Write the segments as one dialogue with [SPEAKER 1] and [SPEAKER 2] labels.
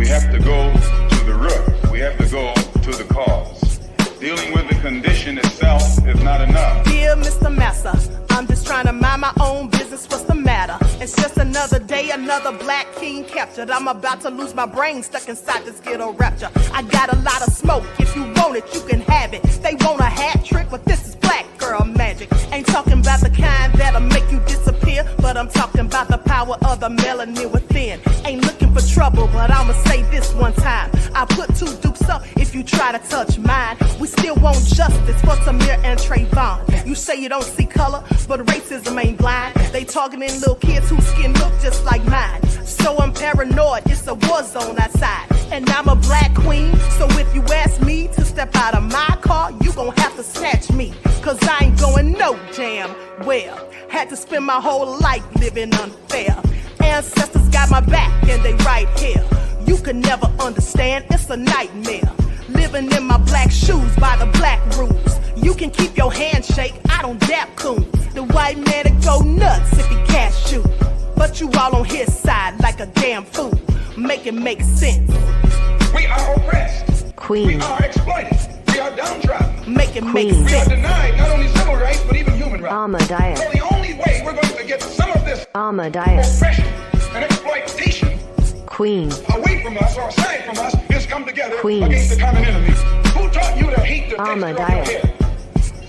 [SPEAKER 1] have to go to the root. We have to go to the cause. Dealing with the condition itself is not enough.
[SPEAKER 2] Dear Mr. Massa, I'm just trying to mind my own business. What's the matter? It's just another day, another black king captured. I'm about to lose my brain, stuck inside this ghetto rapture. I got a lot of smoke. If you want it, you can have it. They want a hat trick, but this is black girl magic. Ain't talking about the kind that'll make you disappear, but I'm talking about the power of the melanin within. Ain't looking for trouble, but I'ma say this one time. I put 2 dukes up if you try to touch mine. We still want justice for Tamir and Trayvon. You say you don't see color, but racism ain't blind. They targeting little kids whose skin look just like mine. So I'm paranoid, it's a war zone outside. And I'm a black queen, so if you ask me to step out of my car, you gon' have to snatch me. Cause I ain't going no damn well. Had to spend my whole life living unfair. Ancestors got my back and they right here. You can never understand, it's a nightmare. Living in my black shoes by the black rules. You can keep your handshake, I don't dap coons. The white man that go nuts if he can't shoot. But you all on his side like a damn fool. Make it make sense.
[SPEAKER 1] We are oppressed.
[SPEAKER 3] Queen.
[SPEAKER 1] We are exploited. We are downtrodden.
[SPEAKER 2] Make it make
[SPEAKER 1] We are
[SPEAKER 2] sense.
[SPEAKER 1] denied not only civil rights, but even human rights.
[SPEAKER 3] Ahmadiyyah.
[SPEAKER 1] So the only way we're going to get some of this
[SPEAKER 3] Ahmadiyyah.
[SPEAKER 1] oppression and exploitation
[SPEAKER 3] Queen.
[SPEAKER 1] away from us or aside from us is come together
[SPEAKER 3] Queens.
[SPEAKER 1] against the common enemy. Who taught you to hate the texture of your
[SPEAKER 3] Ahmadiyyah.
[SPEAKER 1] hair?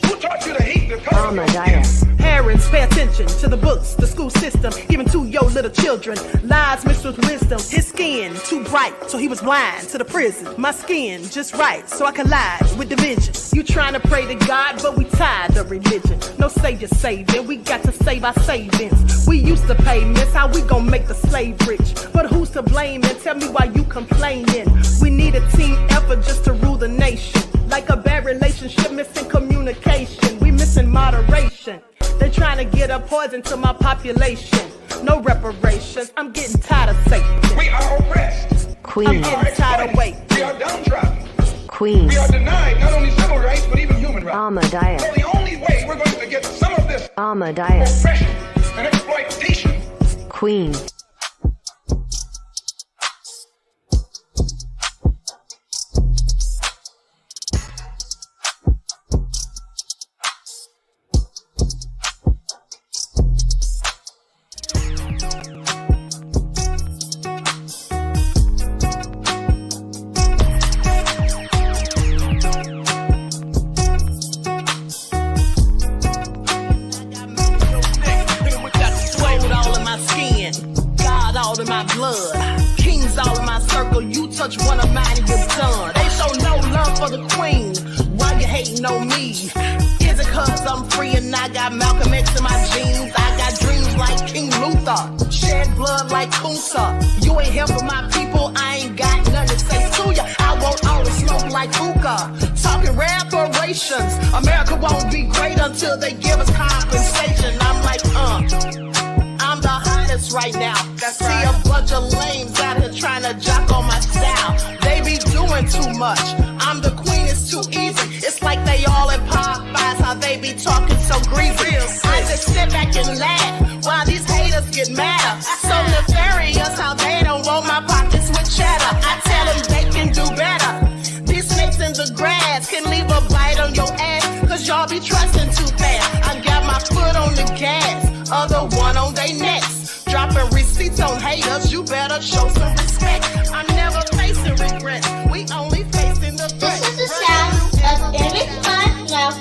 [SPEAKER 1] Who taught you to hate the color of your
[SPEAKER 3] Ahmadiyyah.
[SPEAKER 1] skin?
[SPEAKER 2] Parents, pay attention to the books, the school system, even to your little children. Lies mixed with wisdom. His skin too bright, so he was blind to the prison. My skin just right, so I collide with division. You trying to pray to God, but we tired of religion. No savior saving, we got to save our savings. We used to pay miss, how we gon' make the slave rich? But who's to blame, and tell me why you complaining? We need a team effort just to rule the nation. Like a bad relationship, missing communication. We missing moderation. They trying to get a poison to my population. No reparations, I'm getting tired of Satan.
[SPEAKER 1] We are oppressed.
[SPEAKER 3] Queen.
[SPEAKER 2] I'm getting tired of waiting.
[SPEAKER 1] We are downtrodden.
[SPEAKER 3] Queen.
[SPEAKER 1] We are denied not only civil rights, but even human rights.
[SPEAKER 3] Ahmadiyyah.
[SPEAKER 1] So the only way we're going to get some of this
[SPEAKER 3] Ahmadiyyah.
[SPEAKER 1] oppression and exploitation.
[SPEAKER 3] Queen.
[SPEAKER 2] In my blood, kings all in my circle. You touch one of mine and you're done. They show no love for the queen. Why you hating on me? Is it cause I'm free and I got Malcolm X in my jeans? I got dreams like King Luther, shed blood like Kunsa. You ain't helping my people, I ain't got nothing to say to ya. I want all the smoke like hookah. Talking reparations, America won't be great until they give us compensation. I'm like, I'm the hottest right now. See a bunch of lames out here trying to jock on my style. They be doing too much. I'm the queen, it's too easy. It's like they all in Popeyes, how they be talking so greasy. I just sit back and laugh while these haters get madder. So nefarious how they don't want my pockets with cheddar. I tell them they can do better. These snakes in the grass can leave a bite on your ass, cause y'all be trusting too fast. I got my foot on the gas, other one on they necks. Dropping receipts on haters, you better show some respect. I'm never facing regrets, we only facing the threat.
[SPEAKER 4] This is the sound of Eric Malcolm.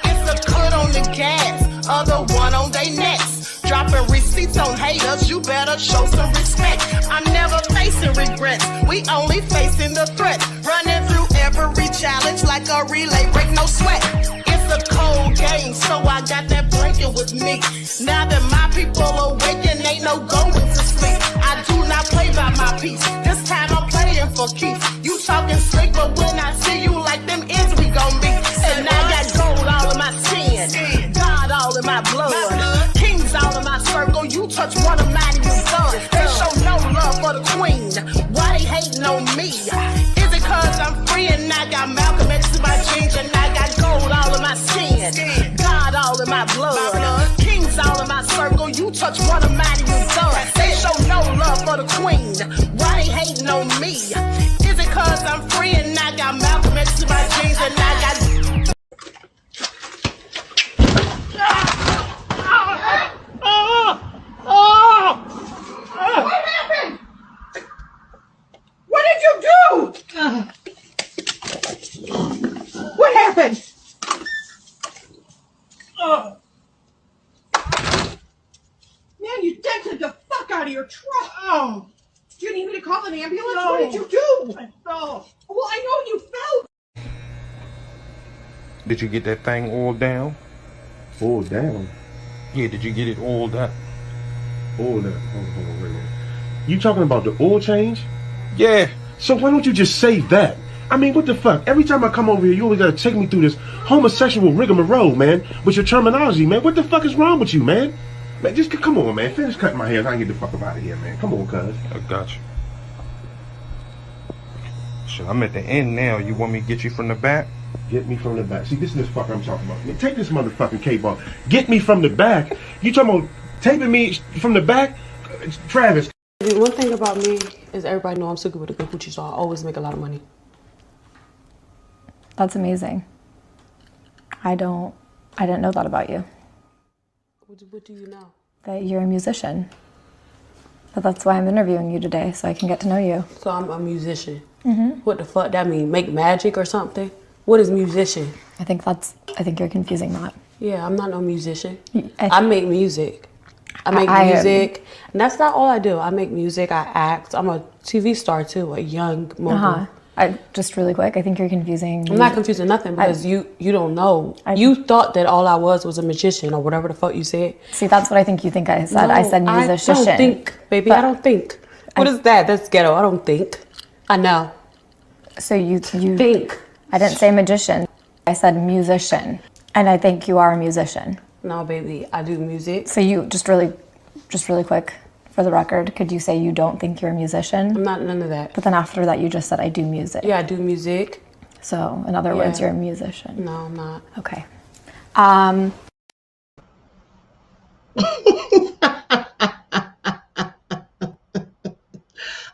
[SPEAKER 2] It's a cut on the gas, other one on they necks. Dropping receipts on haters, you better show some respect. I'm never facing regrets, we only facing the threat. Running through every challenge like a relay, break no sweat. It's a cold game, so I got that blanket with me. Now that my people awaken, ain't no going to sleep. I do not play by my piece, this time I'm playing for keeps. You talking slick, but when I see you like them ends, we gon' be. And I got gold all in my skin, God all in my blood, kings all in my circle. You touch one of mine and you're done. They show no love for the queen, why they hating on me? Is it cause I'm free and I got Malcolm X in my jeans, and I got gold all in my skin, God all in my blood, kings all in my circle. You touch one of mine and you're done. They show no love for the queen, why they hating know me. Is it cause I'm free and I got Malcolm X to my jeans and I got... What happened? What did you do? What happened? Man, you dented the fuck out of your truck. Oh. Do you need me to call an ambulance? No. What did you do? I fell. Well, I know you fell.
[SPEAKER 5] Did you get that thing oiled down?
[SPEAKER 6] Oiled down?
[SPEAKER 5] Yeah, did you get it oiled up?
[SPEAKER 6] Oiled up? Hold on, wait a minute. You talking about the oil change?
[SPEAKER 5] Yeah.
[SPEAKER 6] So why don't you just say that? I mean, what the fuck? Every time I come over here, you always gotta take me through this homosexual rigmarole, man, with your terminology, man. What the fuck is wrong with you, man? Man, just come on, man. Finish cutting my hair so I can get the fuck up out of here, man. Come on, cuz.
[SPEAKER 5] I got you. Shit, I'm at the end now. You want me to get you from the back?
[SPEAKER 6] Get me from the back. See, this is this fucker I'm talking about. Man, take this motherfucking cape off. Get me from the back. You talking about taping me from the back? Travis.
[SPEAKER 7] One thing about me is everybody know I'm super with a good coochie, so I always make a lot of money.
[SPEAKER 8] That's amazing. I didn't know that about you.
[SPEAKER 7] What do you know?
[SPEAKER 8] That you're a musician. But that's why I'm interviewing you today, so I can get to know you.
[SPEAKER 7] So I'm a musician. Mm-hmm. What the fuck that mean? Make magic or something? What is musician?
[SPEAKER 8] I think you're confusing that.
[SPEAKER 7] Yeah, I'm not no musician. I make music. I make music. And that's not all I do. I make music, I act. I'm a TV star too, a young mogul.
[SPEAKER 8] Just really quick, I think you're confusing.
[SPEAKER 7] I'm not confusing nothing because you don't know. You thought that all I was a magician or whatever the fuck you said.
[SPEAKER 8] See, that's what I think you think I said. No, I said musician.
[SPEAKER 7] I don't think, baby. I don't think. What is that? That's ghetto. I don't think. I know.
[SPEAKER 8] So you
[SPEAKER 7] think.
[SPEAKER 8] I didn't say magician. I said musician. And I think you are a musician.
[SPEAKER 7] No, baby. I do music.
[SPEAKER 8] So you, just really quick, for the record, could you say you don't think you're a musician?
[SPEAKER 7] I'm not none of that.
[SPEAKER 8] But then after that, you just said I do music.
[SPEAKER 7] Yeah, I do music.
[SPEAKER 8] So, in other words, you're a musician.
[SPEAKER 7] No, I'm not.
[SPEAKER 8] Okay.
[SPEAKER 9] I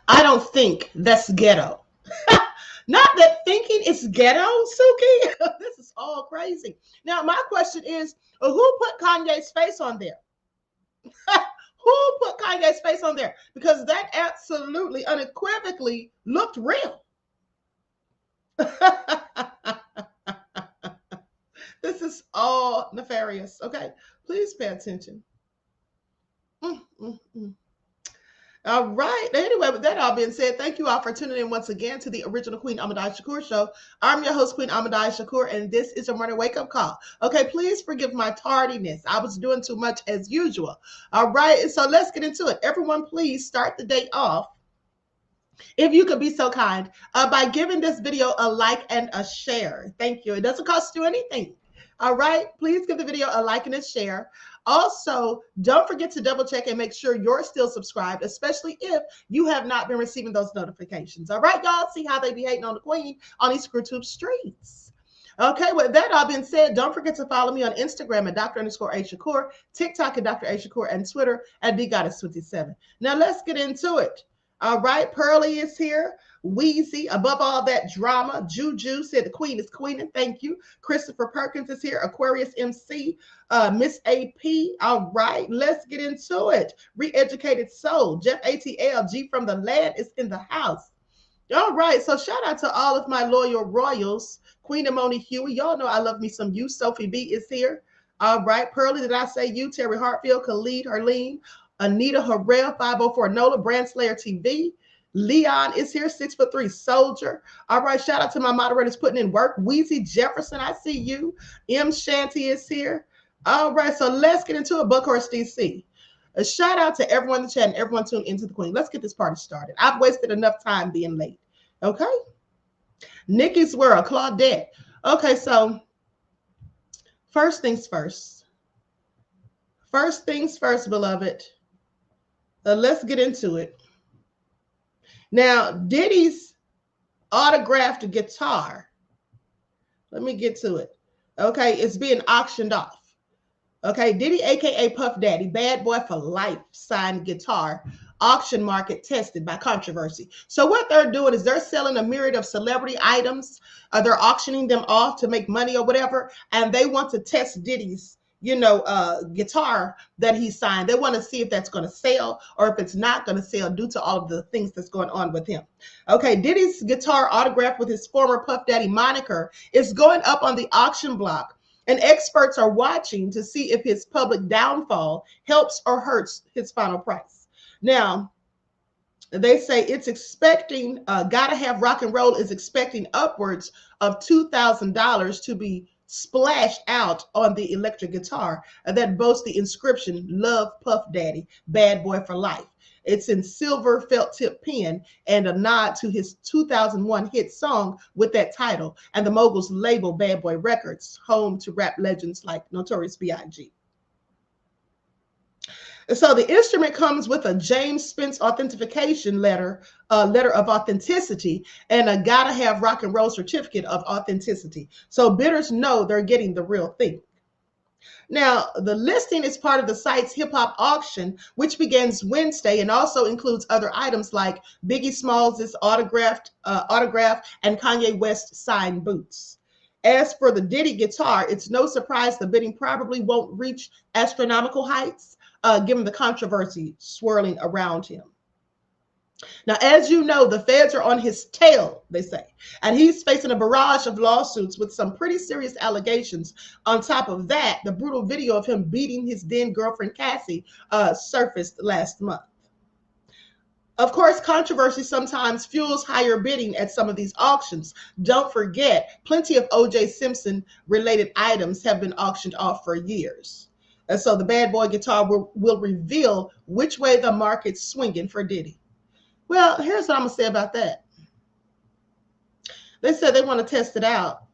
[SPEAKER 9] don't think that's ghetto. Not that thinking is ghetto, Suki. This is all crazy. Now, my question is, who put Kanye's face on there? Who put Kanye's face on there? Because that absolutely, unequivocally looked real. This is all nefarious. Okay, please pay attention. All right. Anyway, with that all being said, thank you all for tuning in once again to the original Queen Ahmadiyyah Shakur show. I'm your host, Queen Ahmadiyyah Shakur, and this is your morning wake-up call. Okay, please forgive my tardiness. I was doing too much as usual. All right, so let's get into it. Everyone, please start the day off, if you could be so kind, by giving this video a like and a share. Thank you. It doesn't cost you anything. All right, please give the video a like and a share. Also, don't forget to double check and make sure you're still subscribed, especially if you have not been receiving those notifications. All right, y'all, see how they be hating on the queen on these ScrewTube streets. Okay, with that all being said, don't forget to follow me on Instagram at Dr_A_Shakur, TikTok at Dr. A Shakur, and Twitter at DGoddess27. Now let's get into it. All right, Pearly is here. Wheezy, above all that drama. Juju said the queen is queening. Thank you. Christopher Perkins is here. Aquarius MC. Miss AP. All right, let's get into it. Re-educated soul. Jeff ATL. G from the land is in the house. All right, so shout out to all of my loyal royals. Queen Amoni Huey. Y'all know I love me some you. Sophie B is here. All right, Pearly, did I say you? Terry Hartfield, Khalid, Harleen, Anita Harrell, 504 NOLA, Brand Slayer TV. Leon is here, 6'3" soldier. All right, shout out to my moderators putting in work. Wheezy Jefferson, I see you. M Shanty is here. All right, so let's get into it. Buckhorst DC. A shout out to everyone in the chat and everyone tuned into the queen. Let's get this party started. I've wasted enough time being late. Okay. Nikki's World, Claudette. Okay, so first things first. First things first, beloved. Let's get into it. Now, Diddy's autographed guitar. Let me get to it. Okay, it's being auctioned off. Okay, Diddy, aka Puff Daddy, Bad Boy for Life, signed guitar auction market tested by controversy. So what they're doing is they're selling a myriad of celebrity items. They're auctioning them off to make money or whatever, and they want to test Diddy's guitar that he signed. They want to see if that's going to sell or if it's not going to sell due to all of the things that's going on with him. Okay, Diddy's guitar autographed with his former Puff Daddy moniker is going up on the auction block, and experts are watching to see if his public downfall helps or hurts his final price. Now, they say it's expecting, Gotta Have Rock and Roll is expecting upwards of $2,000 to be splashed out on the electric guitar that boasts the inscription, Love Puff Daddy, Bad Boy for Life. It's in silver felt tip pen and a nod to his 2001 hit song with that title and the mogul's label, Bad Boy Records, home to rap legends like Notorious B.I.G. So the instrument comes with a James Spence authentication letter of authenticity, and a Gotta Have Rock and Roll certificate of authenticity. So bidders know they're getting the real thing. Now, the listing is part of the site's hip hop auction, which begins Wednesday and also includes other items like Biggie Smalls' autograph and Kanye West signed boots. As for the Diddy guitar, it's no surprise the bidding probably won't reach astronomical heights, given the controversy swirling around him. Now, as you know, the feds are on his tail, they say, and he's facing a barrage of lawsuits with some pretty serious allegations. On top of that, the brutal video of him beating his then girlfriend, Cassie, surfaced last month. Of course, controversy sometimes fuels higher bidding at some of these auctions. Don't forget, plenty of O.J. Simpson-related items have been auctioned off for years. And so the Bad Boy guitar will reveal which way the market's swinging for Diddy. Well, here's what I'm going to say about that. They said they want to test it out.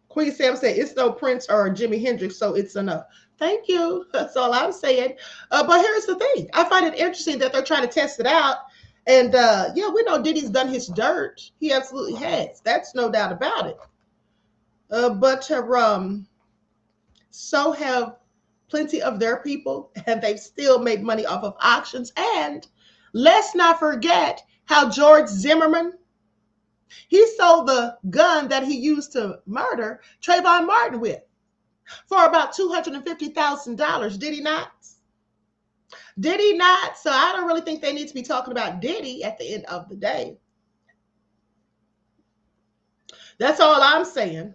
[SPEAKER 9] Queen Sam said, it's no Prince or Jimi Hendrix, so it's enough. Thank you. That's all I'm saying. But here's the thing. I find it interesting that they're trying to test it out. And yeah, we know Diddy's done his dirt. He absolutely has. That's no doubt about it. But so have plenty of their people, and they've still made money off of auctions. And let's not forget how George Zimmerman, he sold the gun that he used to murder Trayvon Martin with for about $250,000. Did he not? Did he not? So I don't really think they need to be talking about Diddy at the end of the day. That's all I'm saying.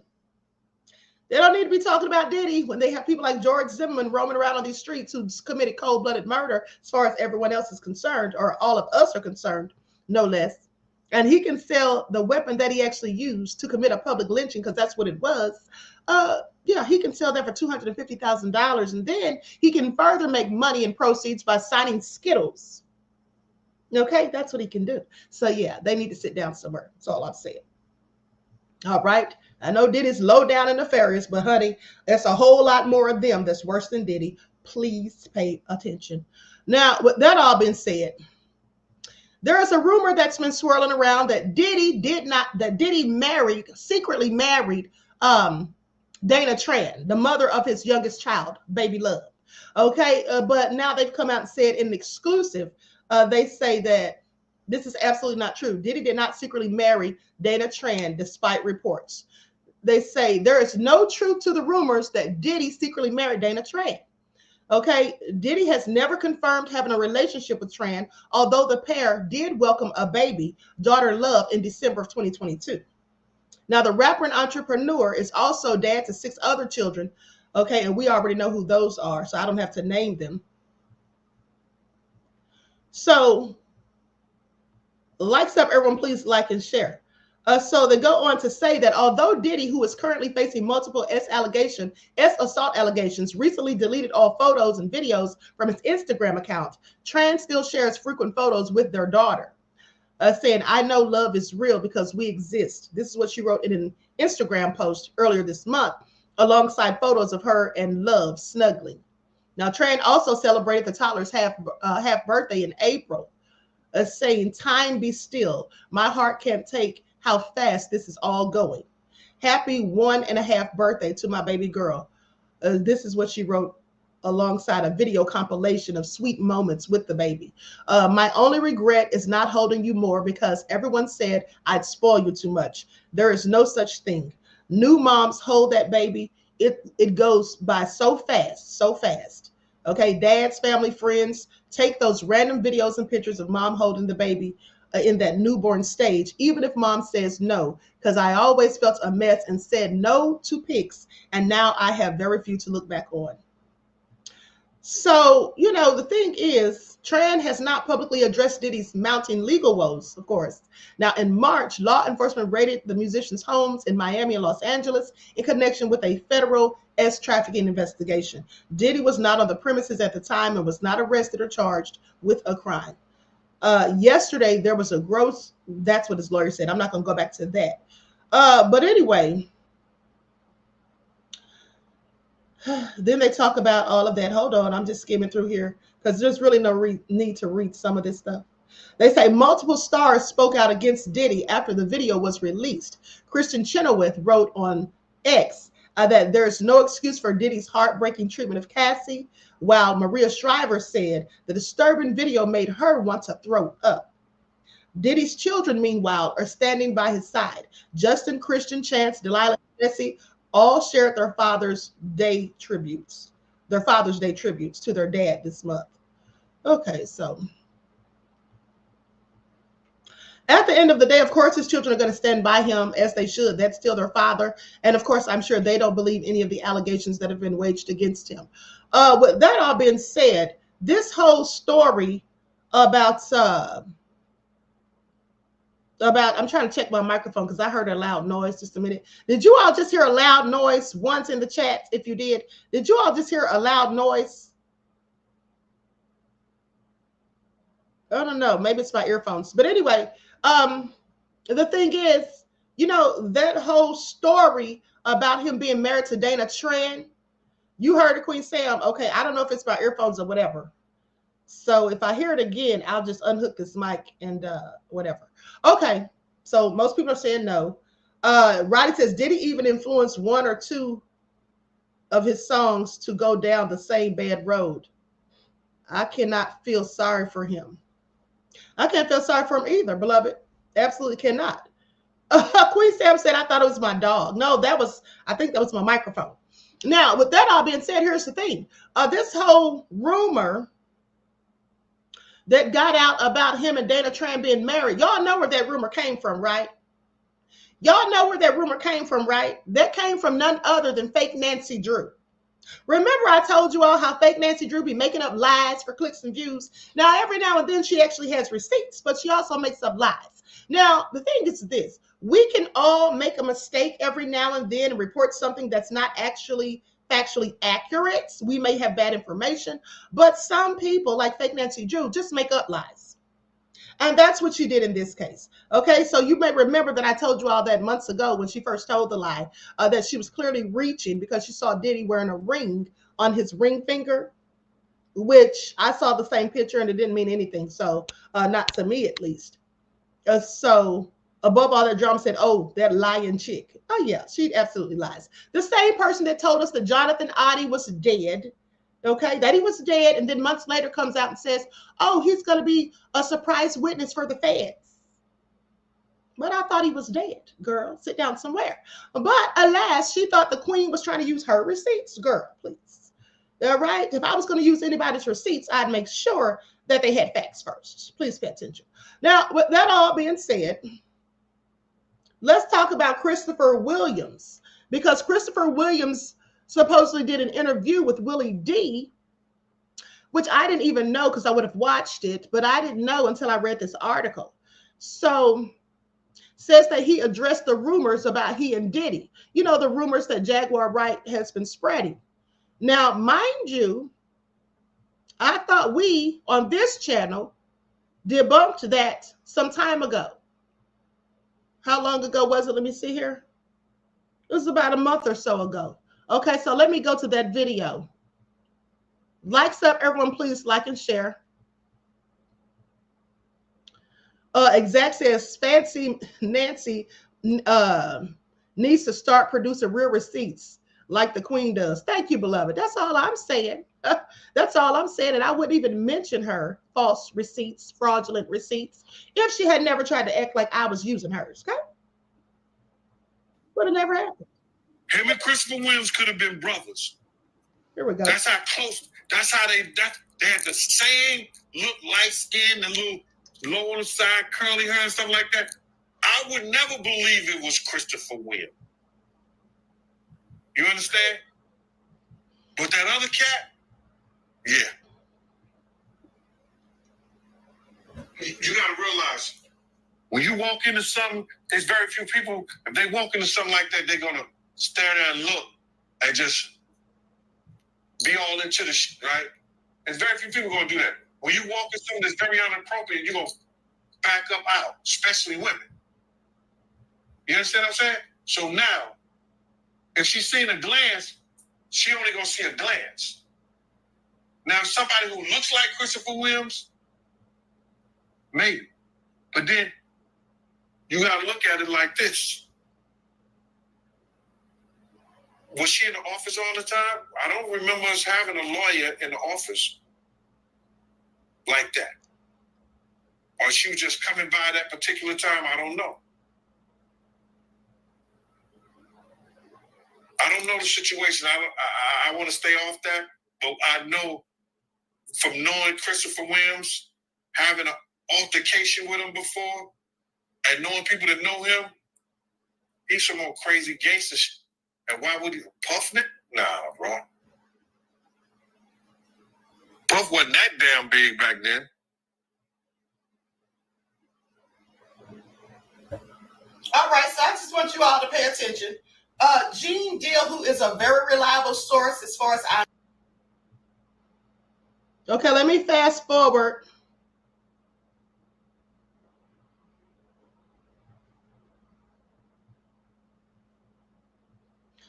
[SPEAKER 9] They don't need to be talking about Diddy when they have people like George Zimmerman roaming around on these streets who's committed cold-blooded murder as far as everyone else is concerned, or all of us are concerned, no less. And he can sell the weapon that he actually used to commit a public lynching, because that's what it was. Yeah, he can sell that for $250,000, and then he can further make money and proceeds by signing Skittles. Okay, that's what he can do. So yeah, they need to sit down somewhere. That's all I'm saying. All right. I know Diddy's low down and nefarious, but honey, there's a whole lot more of them that's worse than Diddy. Please pay attention. Now, with that all been said, there is a rumor that's been swirling around that Diddy secretly married Dana Tran, the mother of his youngest child, Baby Love. Okay, but now they've come out and said in an exclusive, they say that this is absolutely not true. Diddy did not secretly marry Dana Tran, despite reports. They say there is no truth to the rumors that Diddy secretly married Dana Tran. Okay, Diddy has never confirmed having a relationship with Tran, although the pair did welcome a baby, daughter Love, in December of 2022. Now, the rapper and entrepreneur is also dad to 6 other children. Okay, and we already know who those are, so I don't have to name them. So, likes up, everyone, please like and share. So they go on to say that although Diddy, who is currently facing multiple assault allegations, recently deleted all photos and videos from his Instagram account, Tran still shares frequent photos with their daughter, saying, I know love is real because we exist. This is what she wrote in an Instagram post earlier this month, alongside photos of her and Love snuggling. Now, Tran also celebrated the toddler's half birthday in April, saying, time be still. My heart can't take how fast this is all going. Happy 1.5 birthday to my baby girl. This is what she wrote alongside a video compilation of sweet moments with the baby. My only regret is not holding you more because everyone said I'd spoil you too much. There is no such thing. New moms hold that baby. It goes by so fast, so fast. Okay, dads, family, friends, take those random videos and pictures of mom holding the baby in that newborn stage, even if mom says no, because I always felt a mess and said no to pics, and now I have very few to look back on. So, you know, the thing is, Tran has not publicly addressed Diddy's mounting legal woes, of course. Now, in March, law enforcement raided the musician's homes in Miami and Los Angeles in connection with a federal trafficking investigation. Diddy was not on the premises at the time and was not arrested or charged with a crime. Yesterday, there was a gross, that's what his lawyer said. I'm not going to go back to that. But anyway, then they talk about all of that. Hold on, I'm just skimming through here because there's really no need to read some of this stuff. They say multiple stars spoke out against Diddy after the video was released. Kristen Chenoweth wrote on X that there's no excuse for Diddy's heartbreaking treatment of Cassie, while Maria Shriver said the disturbing video made her want to throw up. Diddy's children, meanwhile, are standing by his side. Justin, Christian, Chance, Delilah, Jesse all shared their Father's Day tributes to their dad this month. Okay, so at the end of the day, of course, his children are going to stand by him as they should. That's still their father. And of course, I'm sure they don't believe any of the allegations that have been waged against him. With that all being said, this whole story about I'm trying to check my microphone because I heard a loud noise. Just a minute. Did you all just hear a loud noise once in the chat? If you did you all just hear a loud noise? I don't know. Maybe it's my earphones. But anyway, the thing is, you know, that whole story about him being married to Dana Tran, you heard the Queen Sam. Okay, I don't know if it's my earphones or whatever. So if I hear it again, I'll just unhook this mic and whatever. Okay, so most people are saying no. Roddy says, did he even influence one or two of his songs to go down the same bad road? I cannot feel sorry for him. I can't feel sorry for him either, beloved. Absolutely cannot. Queen Sam said, I thought it was my dog. No, I think that was my microphone. Now, with that all being said, here's the thing. This whole rumor that got out about him and Dana Tran being married, y'all know where that rumor came from, right? Y'all know where that rumor came from, right? That came from none other than fake Nancy Drew. Remember I told you all how fake Nancy Drew be making up lies for clicks and views? Now, every now and then she actually has receipts, but she also makes up lies. Now, the thing is this. We can all make a mistake every now and then and report something that's not actually factually accurate. We may have bad information, but some people like fake Nancy Drew just make up lies. And that's what she did in this case. Okay, so you may remember that I told you all that months ago when she first told the lie, that she was clearly reaching because she saw Diddy wearing a ring on his ring finger, which I saw the same picture and it didn't mean anything. So not to me, at least. So above all that drama said, oh, that lying chick. Oh yeah, she absolutely lies. The same person that told us that Jonathan Oddie was dead, okay, that he was dead, and then months later comes out and says, oh, he's going to be a surprise witness for the feds. But I thought he was dead, girl. Sit down somewhere. But alas, she thought the queen was trying to use her receipts. Girl, please. All right? If I was going to use anybody's receipts, I'd make sure that they had facts first. Please pay attention. Now, with that all being said, let's talk about Christopher Williams, because Christopher Williams supposedly did an interview with Willie D, which I didn't even know because I would have watched it, but I didn't know until I read this article. So, says that he addressed the rumors about he and Diddy. You know, the rumors that Jaguar Wright has been spreading. Now, mind you, I thought we on this channel debunked that some time ago. How long ago was it? Let me see here. It was about a month or so ago. Okay, so let me go to that video. Likes up, everyone, please like and share. Exact says, Fancy Nancy needs to start producing real receipts like the queen does. Thank you, beloved. That's all I'm saying. That's all I'm saying. And I wouldn't even mention her false receipts, fraudulent receipts, if she had never tried to act like I was using hers. Okay? Would have never happened.
[SPEAKER 10] Him and Christopher Williams could have been brothers.
[SPEAKER 9] Here we go.
[SPEAKER 10] That's how close. That's how they had the same look, light skin, the little low on the side, curly hair and stuff like that. I would never believe it was Christopher Williams. You understand? But that other cat, yeah. You gotta realize, when you walk into something, there's very few people, if they walk into something like that, they're gonna stare there and look and just be all into the shit, right? There's very few people gonna do that. When you walk into something that's very inappropriate, you're gonna back up out, especially women. You understand what I'm saying? So now, if she's seeing a glance, she only gonna see a glance. Now, somebody who looks like Christopher Williams, maybe. But then, you gotta look at it like this. Was she in the office all the time? I don't remember us having a lawyer in the office like that. Or she was just coming by that particular time, I don't know. I don't know the situation. I want to stay off that, but I know from knowing Christopher Williams, having an altercation with him before, and knowing people that know him, he's some more crazy gangster shit. And why would he? Puffing it? Nah, bro. Puff wasn't that damn big back then.
[SPEAKER 9] All right, so I just want you all to pay attention. Gene Deal, who is a very reliable source as far as I... Okay, let me fast forward.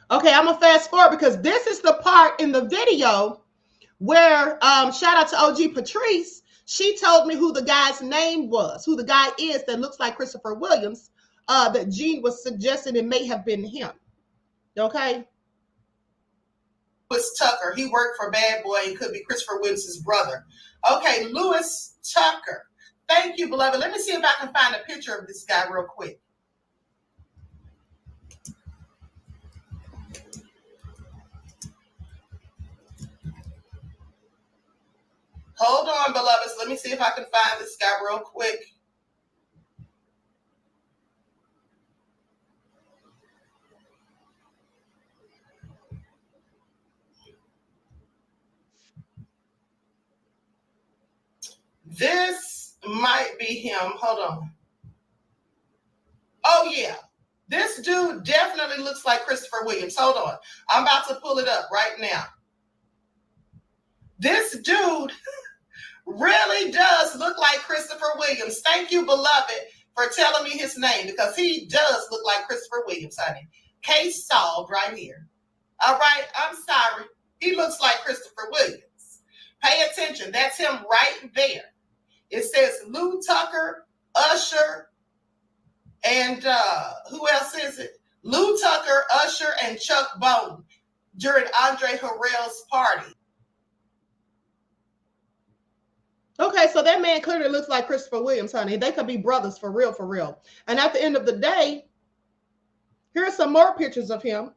[SPEAKER 9] Okay, I'm gonna fast forward because this is the part in the video where, shout out to OG Patrice, she told me who the guy's name was, who the guy is that looks like Christopher Williams, that Gene was suggesting it may have been him. Okay? Louis Tucker, he worked for Bad Boy, he could be Christopher Williams' brother. Okay, Louis Tucker. Thank you, beloved. Let me see if I can find a picture of this guy real quick. Hold on, beloveds. Let me see if I can find this guy real quick. This might be him. Hold on. Oh, yeah. This dude definitely looks like Christopher Williams. Hold on. I'm about to pull it up right now. This dude really does look like Christopher Williams. Thank you, beloved, for telling me his name, because he does look like Christopher Williams, honey. Case solved right here. All right, I'm sorry. He looks like Christopher Williams. Pay attention. That's him right there. It says Lou Tucker, Usher, and who else is it? Lou Tucker, Usher, and Chuck Bone during Andre Harrell's party. Okay, so that man clearly looks like Christopher Williams, honey. They could be brothers for real, for real. And at the end of the day, here's some more pictures of him.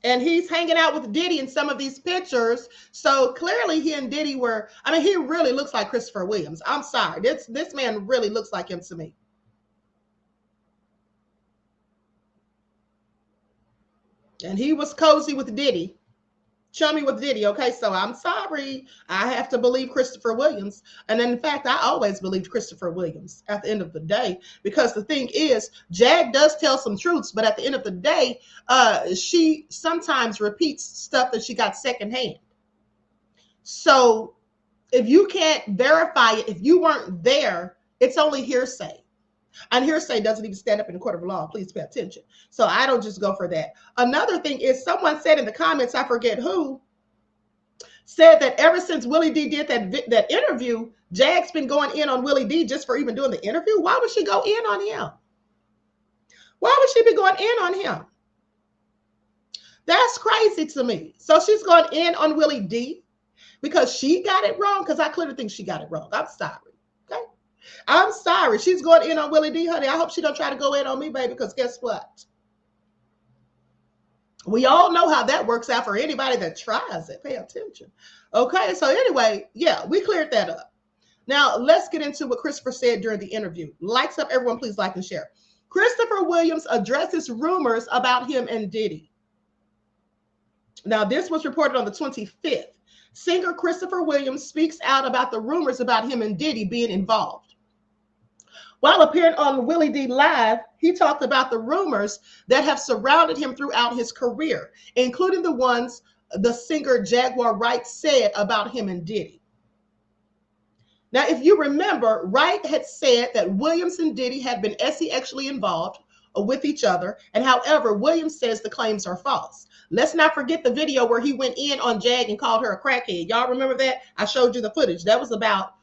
[SPEAKER 9] And he's hanging out with Diddy in some of these pictures. So clearly he and Diddy were, I mean, he really looks like Christopher Williams. I'm sorry. This man really looks like him to me. And he was cozy with Diddy. Chummy with Diddy. Okay, so I'm sorry. I have to believe Christopher Williams. And in fact, I always believed Christopher Williams at the end of the day. Because the thing is, Jag does tell some truths. But at the end of the day, she sometimes repeats stuff that she got secondhand. So if you can't verify it, if you weren't there, it's only hearsay. And hearsay doesn't even stand up in the court of law. Please pay attention. So I don't just go for that. Another thing is, someone said in the comments, I forget who, said that ever since Willie D did that interview, Jag's been going in on Willie D just for even doing the interview. Why would she go in on him? Why would she be going in on him? That's crazy to me. So she's going in on Willie D because she got it wrong, because I clearly think she got it wrong. I'm sorry. Okay? I'm sorry. She's going in on Willie D, honey. I hope she don't try to go in on me, baby, because guess what? We all know how that works out for anybody that tries it. Pay attention. Okay, so anyway, yeah, we cleared that up. Now, let's get into what Christopher said during the interview. Likes up, everyone, please like and share. Christopher Williams addresses rumors about him and Diddy. Now, this was reported on the 25th. Singer Christopher Williams speaks out about the rumors about him and Diddy being involved. While appearing on Willie D Live, he talked about the rumors that have surrounded him throughout his career, including the ones the singer Jaguar Wright said about him and Diddy. Now, if you remember, Wright had said that Williams and Diddy had been sexually involved with each other, and however, Williams says the claims are false. Let's not forget the video where he went in on Jag and called her a crackhead. Y'all remember that? I showed you the footage. That was about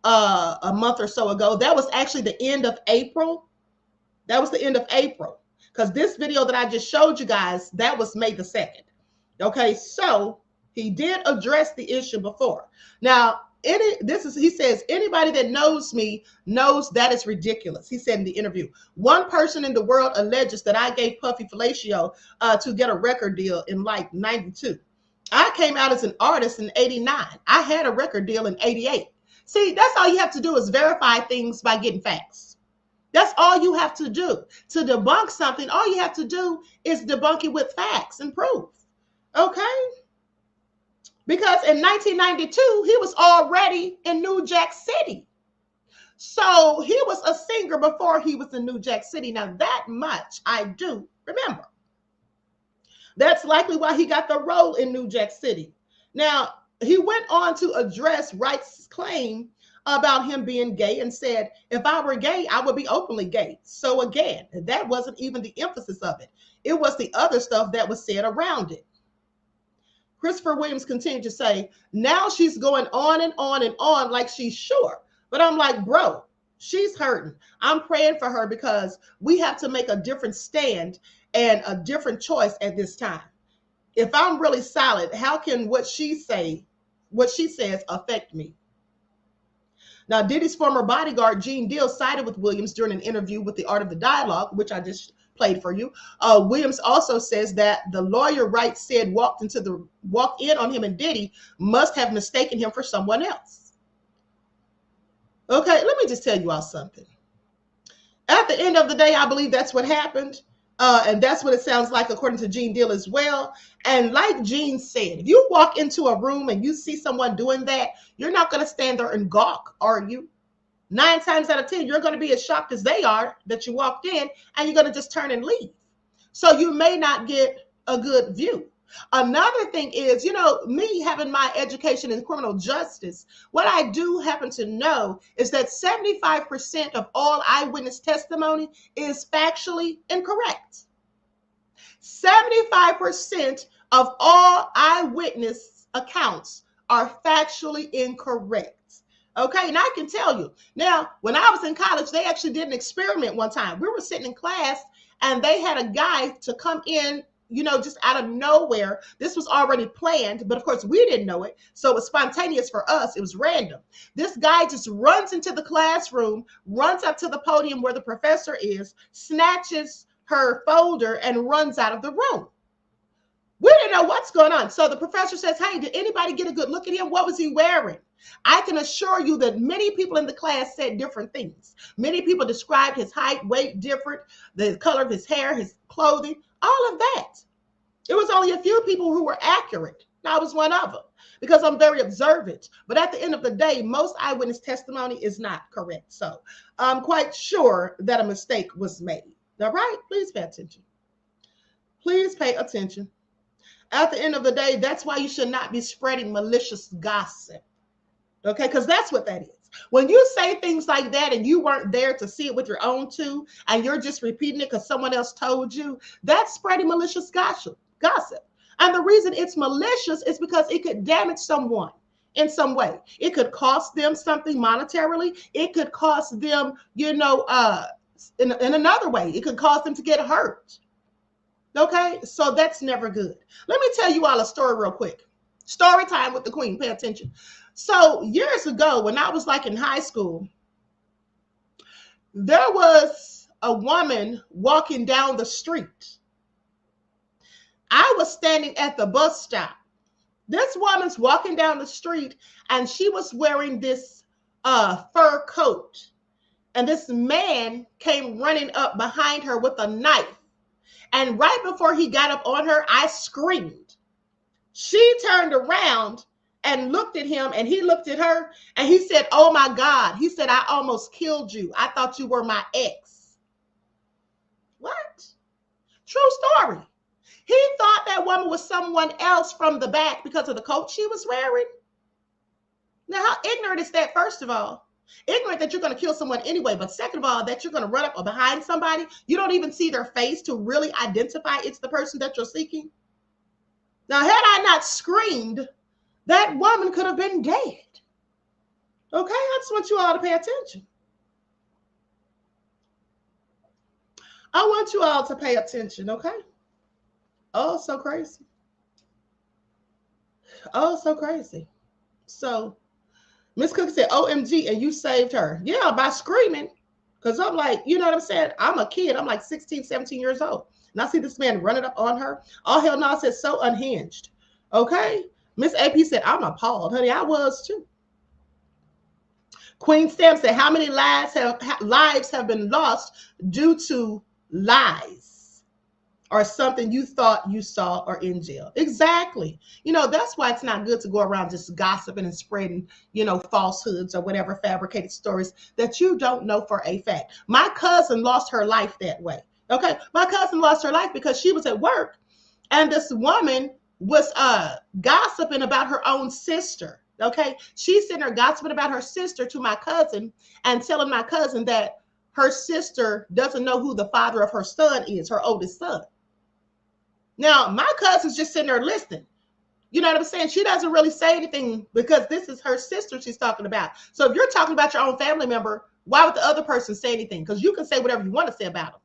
[SPEAKER 9] a month or so ago. That was actually the end of April. That was the end of April, because this video that I just showed you guys, that was May the 2nd. Okay, so he did address the issue before. Now, he says, anybody that knows me knows that is ridiculous. He said in the interview, one person in the world alleges that I gave Puffy fellatio to get a record deal in like 92. I came out as an artist in 89. I had a record deal in 88. See, that's all you have to do is verify things by getting facts. That's all you have to do. To debunk something, all you have to do is debunk it with facts and proof. Okay? Because in 1992, he was already in New Jack City. So he was a singer before he was in New Jack City. Now, that much I do remember. That's likely why he got the role in New Jack City. Now, he went on to address Wright's claim about him being gay and said, if I were gay, I would be openly gay. So again, that wasn't even the emphasis of it. It was the other stuff that was said around it. Christopher Williams continued to say, now she's going on and on and on like she's sure. But I'm like, bro, she's hurting. I'm praying for her because we have to make a different stand and a different choice at this time. If I'm really solid, how can what she says affect me? Now, Diddy's former bodyguard, Gene Deal, sided with Williams during an interview with The Art of the Dialogue, which I just played for you. Williams also says that the lawyer Wright said walked in on him and Diddy must have mistaken him for someone else. Okay, let me just tell you all something. At the end of the day, I believe that's what happened. And that's what it sounds like according to Gene Deal as well. And like Gene said, if you walk into a room and you see someone doing that, you're not going to stand there and gawk, are you? 9 times out of 10, you're going to be as shocked as they are that you walked in, and you're going to just turn and leave. So you may not get a good view. Another thing is, me having my education in criminal justice, what I do happen to know is that 75% of all eyewitness testimony is factually incorrect. 75% of all eyewitness accounts are factually incorrect. Okay, and I can tell you, now, when I was in college, they actually did an experiment one time. We were sitting in class, and they had a guy to come in, just out of nowhere. This was already planned, but of course, we didn't know it. So it was spontaneous for us. It was random. This guy just runs into the classroom, runs up to the podium where the professor is, snatches her folder, and runs out of the room. We didn't know what's going on. So the professor says, hey, did anybody get a good look at him? What was he wearing? I can assure you that many people in the class said different things. Many people described his height, weight different, the color of his hair, his clothing, all of that. It was only a few people who were accurate. I was one of them because I'm very observant. But at the end of the day, most eyewitness testimony is not correct. So I'm quite sure that a mistake was made. All right? Please pay attention. Please pay attention. At the end of the day, that's why you should not be spreading malicious gossip. Okay, because that's what that is. When you say things like that and you weren't there to see it with your own two, and you're just repeating it because someone else told you, that's spreading malicious gossip. And the reason it's malicious is because it could damage someone in some way. It could cost them something monetarily. It could cost them, in another way. It could cause them to get hurt. Okay, so that's never good. Let me tell you all a story real quick. Story time with the queen. Pay attention. So years ago, when I was like in high school, there was a woman walking down the street. I was standing at the bus stop. This woman's walking down the street and she was wearing this fur coat. And this man came running up behind her with a knife. And right before he got up on her, I screamed. She turned around and looked at him, and he looked at her, and he said, "Oh my God." He said, "I almost killed you. I thought you were my ex." What? True story. He thought that woman was someone else from the back because of the coat she was wearing. Now, how ignorant is that, first of all? Ignorant that you're going to kill someone anyway, but second of all, that you're going to run up behind somebody. You don't even see their face to really identify it's the person that you're seeking. Now, had I not screamed, that woman could have been dead. Okay, I just want you all to pay attention. I want you all to pay attention, okay? Oh, so crazy. Oh, so crazy. So, Miss Cook said, OMG, and you saved her. Yeah, by screaming. Because I'm like, you know what I'm saying? I'm a kid. I'm like 16, 17 years old. And I see this man running up on her. Oh, hell no, I said, so unhinged. Okay? Miss AP said, I'm appalled. Honey, I was too. Queen Stamp said, how many lives have been lost due to lies? Or something you thought you saw or in jail. Exactly. You know, that's why it's not good to go around just gossiping and spreading, you know, falsehoods or whatever, fabricated stories that you don't know for a fact. My cousin lost her life that way. Okay. My cousin lost her life because she was at work and this woman was gossiping about her own sister. Okay. She's sitting there gossiping about her sister to my cousin and telling my cousin that her sister doesn't know who the father of her son is, her oldest son. Now, my cousin's just sitting there listening. You know what I'm saying? She doesn't really say anything because this is her sister she's talking about. So if you're talking about your own family member, why would the other person say anything? Because you can say whatever you want to say about them.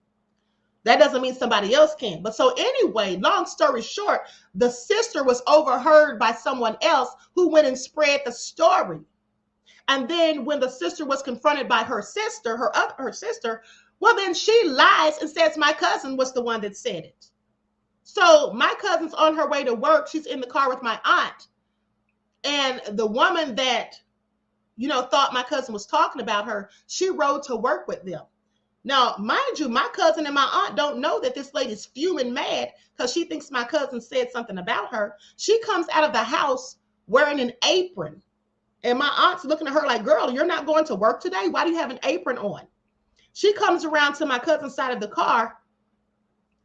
[SPEAKER 9] That doesn't mean somebody else can. But so anyway, long story short, the sister was overheard by someone else who went and spread the story. And then when the sister was confronted by her sister, her sister, well, then she lies and says my cousin was the one that said it. So my cousin's on her way to work. She's in the car with my aunt. And the woman that, you know, thought my cousin was talking about her, she rode to work with them. Now, mind you, my cousin and my aunt don't know that this lady's fuming mad because she thinks my cousin said something about her. She comes out of the house wearing an apron. And my aunt's looking at her like, girl, you're not going to work today? Why do you have an apron on? She comes around to my cousin's side of the car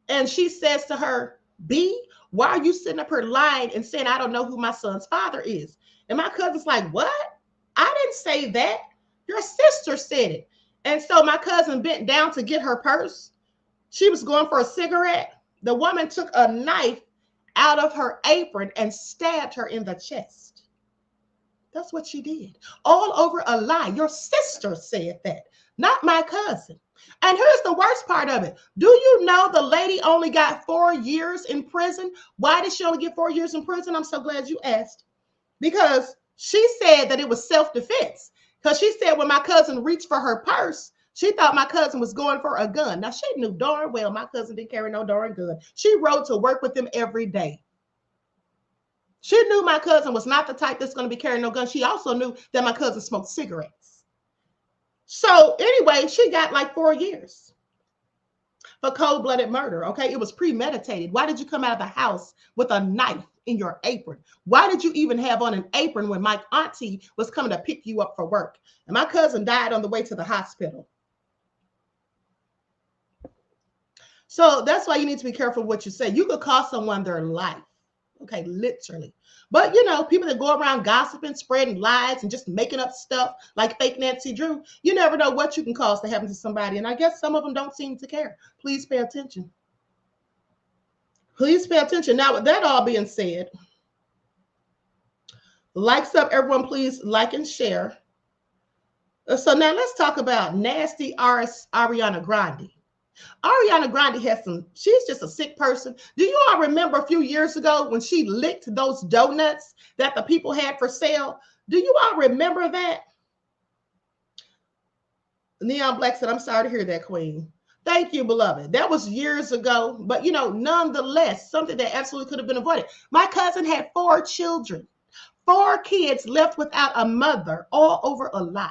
[SPEAKER 9] and she says to her, B, why are you sitting up here lying and saying I don't know who my son's father is? And my cousin's like, what? I didn't say that. Your sister said it. And so my cousin bent down to get her purse. She was going for a cigarette. The woman took a knife out of her apron and stabbed her in the chest. That's what she did. All over a lie. Your sister said that, not my cousin. And here's the worst part of it. Do you know the lady only got 4 years in prison? Why did she only get 4 years in prison? I'm so glad you asked. Because she said that it was self-defense. Because she said when my cousin reached for her purse, she thought my cousin was going for a gun. Now, she knew darn well my cousin didn't carry no darn gun. She rode to work with him every day. She knew my cousin was not the type that's going to be carrying no gun. She also knew that my cousin smoked cigarettes. So anyway, she got like 4 years for cold-blooded murder, okay? It was premeditated. Why did you come out of the house with a knife in your apron? Why did you even have on an apron when my auntie was coming to pick you up for work? And my cousin died on the way to the hospital. So that's why you need to be careful what you say. You could cost someone their life, okay, literally. But, you know, people that go around gossiping, spreading lies, and just making up stuff like fake Nancy Drew, you never know what you can cause to happen to somebody. And I guess some of them don't seem to care. Please pay attention. Please pay attention. Now, with that all being said, likes up, everyone, please like and share. So now let's talk about nasty Ariana Grande. Ariana Grande has she's just a sick person. Do you all remember a few years ago when she licked those donuts that the people had for sale? Do you all remember that? Neon Black said, I'm sorry to hear that, Queen. Thank you, beloved. That was years ago, but nonetheless, something that absolutely could have been avoided. My cousin had 4 children, 4 kids left without a mother, all over a lie.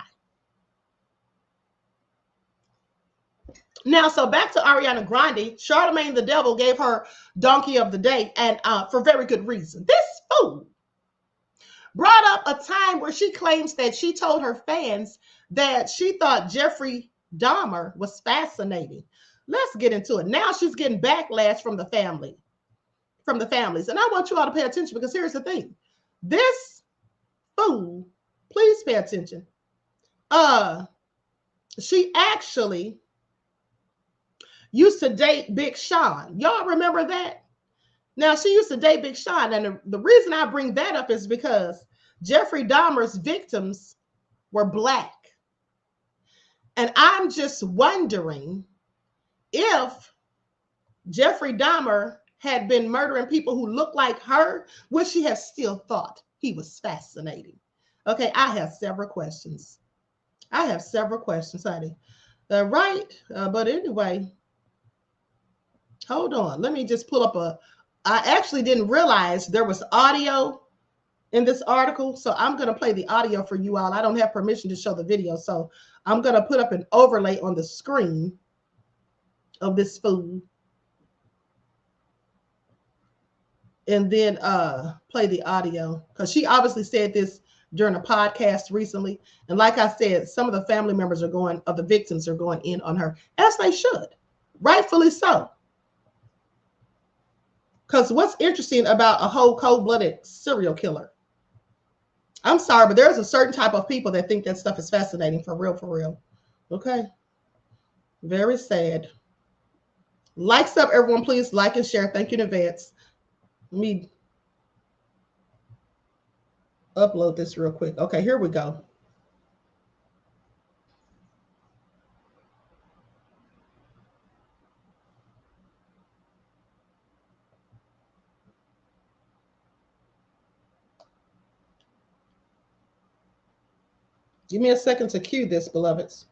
[SPEAKER 9] Now, so back to Ariana Grande, Charlemagne the Devil gave her Donkey of the Day, and for very good reason. This fool brought up a time where she claims that she told her fans that she thought Jeffrey Dahmer was fascinating. Let's get into it. Now she's getting backlash from the families. And I want you all to pay attention, because here's the thing. This fool, please pay attention. She actually used to date Big Sean. Y'all remember that? Now, she used to date Big Sean. And the reason I bring that up is because Jeffrey Dahmer's victims were Black. And I'm just wondering if Jeffrey Dahmer had been murdering people who look like her, would she have still thought he was fascinating? Okay, I have several questions. Honey. Right? But anyway, hold on. Let me just pull up I actually didn't realize there was audio in this article, so I'm going to play the audio for you all. I don't have permission to show the video, so I'm going to put up an overlay on the screen of this fool and then play the audio, because she obviously said this during a podcast recently. And like I said, some of the family members of the victims are going in on her, as they should, rightfully so. Because what's interesting about a whole cold-blooded serial killer? I'm sorry, but there's a certain type of people that think that stuff is fascinating, for real. Okay. Very sad. Likes up, everyone, please like and share. Thank you in advance. Let me upload this real quick. Okay, here we go. Give me a second to cue this, beloveds.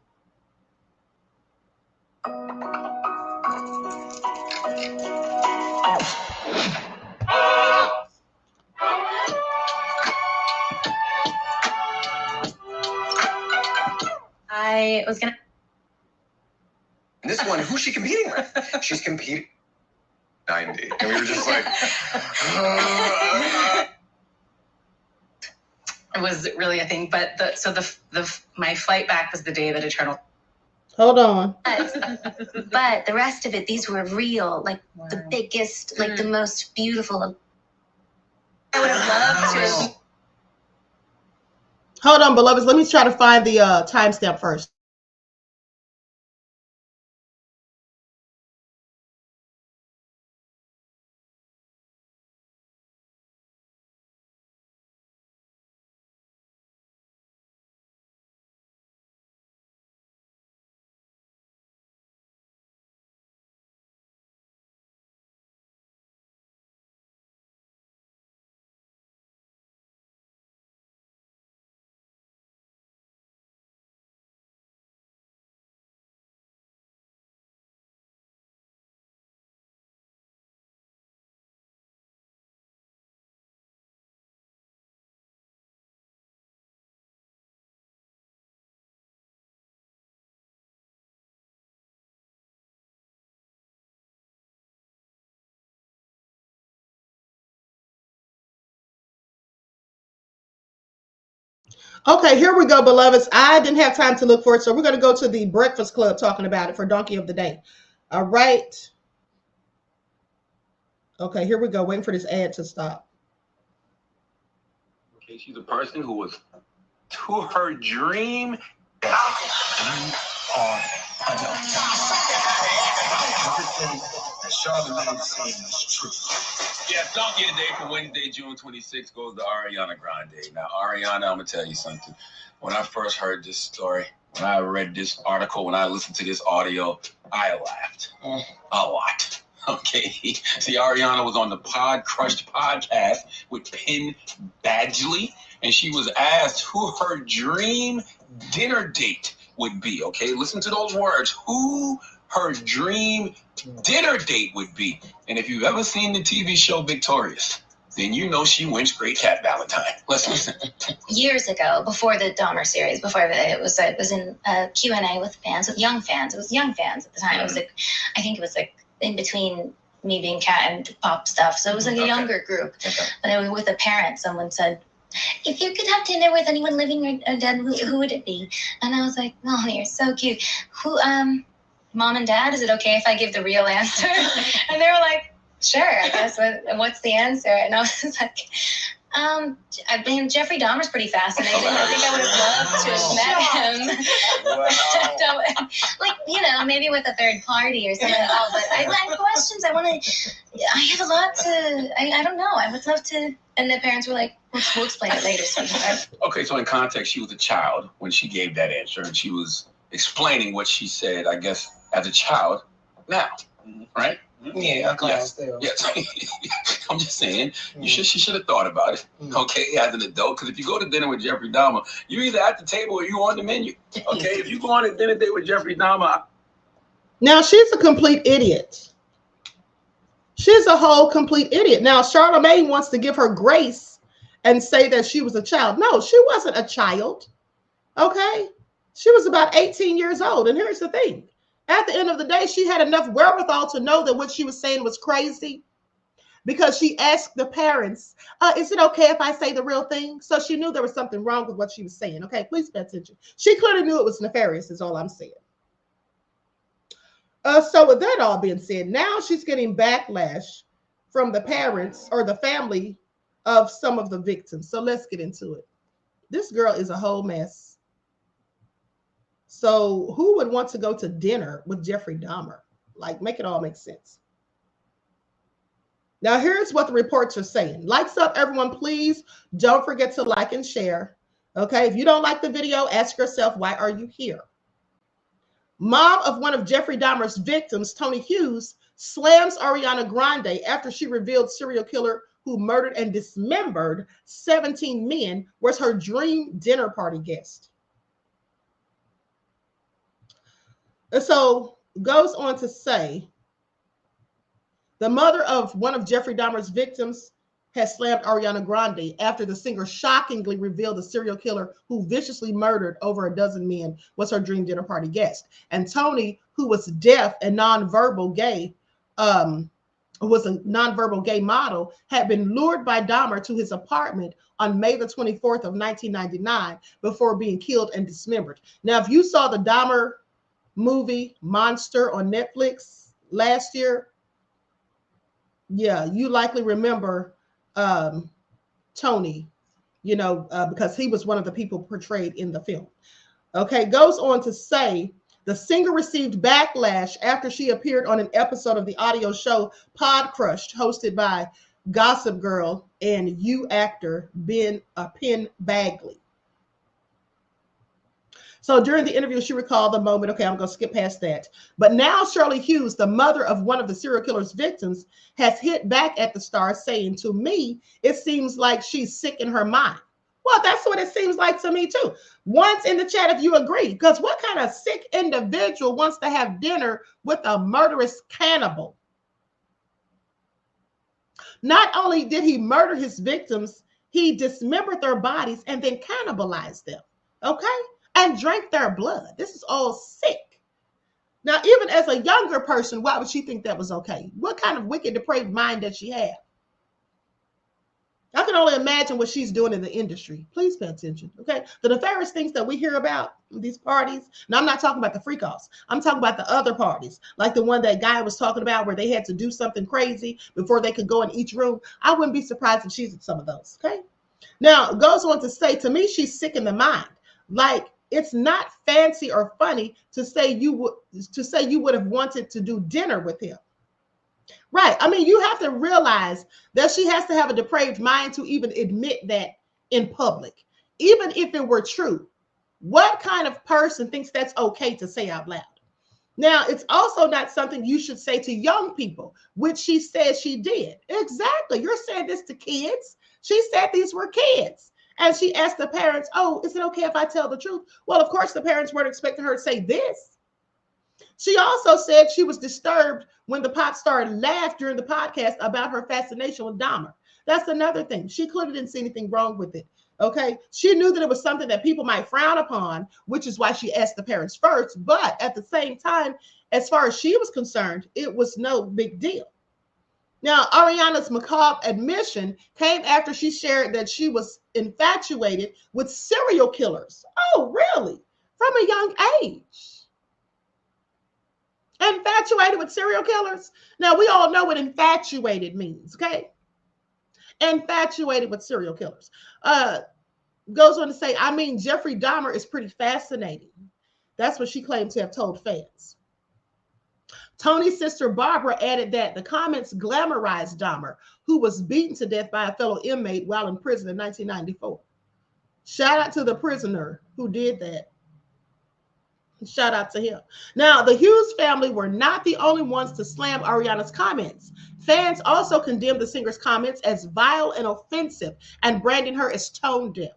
[SPEAKER 11] I was gonna.
[SPEAKER 12] This one, who's she competing with? She's competing 90, and we were just like,
[SPEAKER 11] It was really a thing, but my flight back was the day that Eternal.
[SPEAKER 9] Hold on.
[SPEAKER 13] But the rest of it, these were real, like the biggest, like the most beautiful.
[SPEAKER 11] I would have loved to.
[SPEAKER 9] Hold on, beloveds. Let me try to find the timestamp first. Okay, here we go, beloveds. I didn't have time to look for it, so we're going to go to the Breakfast Club talking about it for Donkey of the Day. All right. Okay, here we go. Waiting for this ad to stop.
[SPEAKER 14] Okay, she's a person who was to her dream.
[SPEAKER 12] everything that Charlemagne is saying is true.
[SPEAKER 14] Yeah, Donkey of the Day for Wednesday, June 26th goes to Ariana Grande. Now, Ariana, I'm going to tell you something. When I first heard this story,
[SPEAKER 15] when I read this article, when I listened to this audio, I laughed a lot. Okay. See, Ariana was on the Pod Crushed podcast with Penn Badgley, and she was asked who her dream dinner date would be. Okay, listen to those words. Who her dream dinner date would be. And if you've ever seen the TV show Victorious, then you know she wins Great Cat Valentine. Let's listen.
[SPEAKER 13] Years ago, before the Dahmer series, before it was in Q&A with fans, with young fans. It was young fans at the time. It was like, I think it was like in between me being Cat and pop stuff. So it was like a younger group. But it was with a parent. Someone said, if you could have dinner with anyone living or dead, who would it be? And I was like, oh, you're so cute. Who, Mom and Dad, is it okay if I give the real answer? And they were like, sure, I guess. What's the answer? And I was like, I mean, Jeffrey Dahmer's pretty fascinating. I think I would have loved to have met him. Like, you know, maybe with a third party or something. Oh, but I have questions. I have a lot to, I don't know. I would love to. And the parents were like, we'll explain it later, sweetheart.
[SPEAKER 15] Okay, so in context, she was a child when she gave that answer, and she was explaining what she said, I guess, as a child now, right?
[SPEAKER 16] Yeah, I'm glad still.
[SPEAKER 15] Yes. I'm just saying, she should have thought about it, okay, as an adult. Because if you go to dinner with Jeffrey Dahmer, you're either at the table or you're on the menu. Okay, if you go on a dinner date with Jeffrey Dahmer.
[SPEAKER 9] Now, she's a complete idiot. She's a whole complete idiot. Now, Charlamagne wants to give her grace and say that she was a child. No, she wasn't a child, okay? She was about 18 years old. And here's the thing. At the end of the day, she had enough wherewithal to know that what she was saying was crazy because she asked the parents, is it okay if I say the real thing? So she knew there was something wrong with what she was saying. Okay, please pay attention. She clearly knew it was nefarious is all I'm saying. So with that all being said, now she's getting backlash from the parents or the family of some of the victims. So let's get into it. This girl is a whole mess. So who would want to go to dinner with Jeffrey Dahmer? Like, make it all make sense. Now, here's what the reports are saying. Lights up, everyone, please. Don't forget to like and share. Okay, if you don't like the video, ask yourself, why are you here? Mom of one of Jeffrey Dahmer's victims, Tony Hughes, slams Ariana Grande after she revealed serial killer who murdered and dismembered 17 men was her dream dinner party guest. And so goes on to say, the mother of one of Jeffrey Dahmer's victims has slammed Ariana Grande after the singer shockingly revealed the serial killer who viciously murdered over a dozen men was her dream dinner party guest. And Tony, who was deaf and nonverbal gay, was a nonverbal gay model, had been lured by Dahmer to his apartment on May the 24th of 1999 before being killed and dismembered. Now, if you saw the Dahmer movie Monster on Netflix last year, yeah, you likely remember Tony, you know, because he was one of the people portrayed in the film. Okay, goes on to say the singer received backlash after she appeared on an episode of the audio show Pod Crushed, hosted by Gossip Girl and actor Penn Badgley. So during the interview, she recalled the moment. Okay, I'm going to skip past that. But now Shirley Hughes, the mother of one of the serial killer's victims, has hit back at the star saying, to me, it seems like she's sick in her mind. Well, that's what it seems like to me too. Once in the chat if you agree, because what kind of sick individual wants to have dinner with a murderous cannibal? Not only did he murder his victims, he dismembered their bodies and then cannibalized them, okay? And drank their blood. This is all sick. Now, even as a younger person, why would she think that was okay? What kind of wicked, depraved mind does she have? I can only imagine what she's doing in the industry. Please pay attention, okay? The nefarious things that we hear about these parties, and I'm not talking about the freak-offs. I'm talking about the other parties, like the one that guy was talking about where they had to do something crazy before they could go in each room. I wouldn't be surprised if she's at some of those, okay? Now, it goes on to say, to me, she's sick in the mind. Like, it's not fancy or funny to say you would have wanted to do dinner with him. Right. I mean, you have to realize that she has to have a depraved mind to even admit that in public. Even if it were true, What kind of person thinks that's okay to say out loud? Now, it's also not something you should say to young people, which she said she did. Exactly. You're saying this to kids. She said these were kids. And she asked the parents, oh, is it okay if I tell the truth? Well, of course, the parents weren't expecting her to say this. She also said she was disturbed when the pop star laughed during the podcast about her fascination with Dahmer. That's another thing. She clearly didn't see anything wrong with it. Okay. She knew that it was something that people might frown upon, which is why she asked the parents first. But at the same time, as far as she was concerned, it was no big deal. Now, Ariana's macabre admission came after she shared that she was infatuated with serial killers. Oh, really? From a young age. Infatuated with serial killers? Now, we all know what infatuated means, okay? Infatuated with serial killers. Goes on to say, I mean, Jeffrey Dahmer is pretty fascinating. That's what she claimed to have told fans. Tony's sister Barbara added that the comments glamorized Dahmer, who was beaten to death by a fellow inmate while in prison in 1994. Shout out to the prisoner who did that. Shout out to him. Now, the Hughes family were not the only ones to slam Ariana's comments. Fans also condemned the singer's comments as vile and offensive and branding her as tone deaf.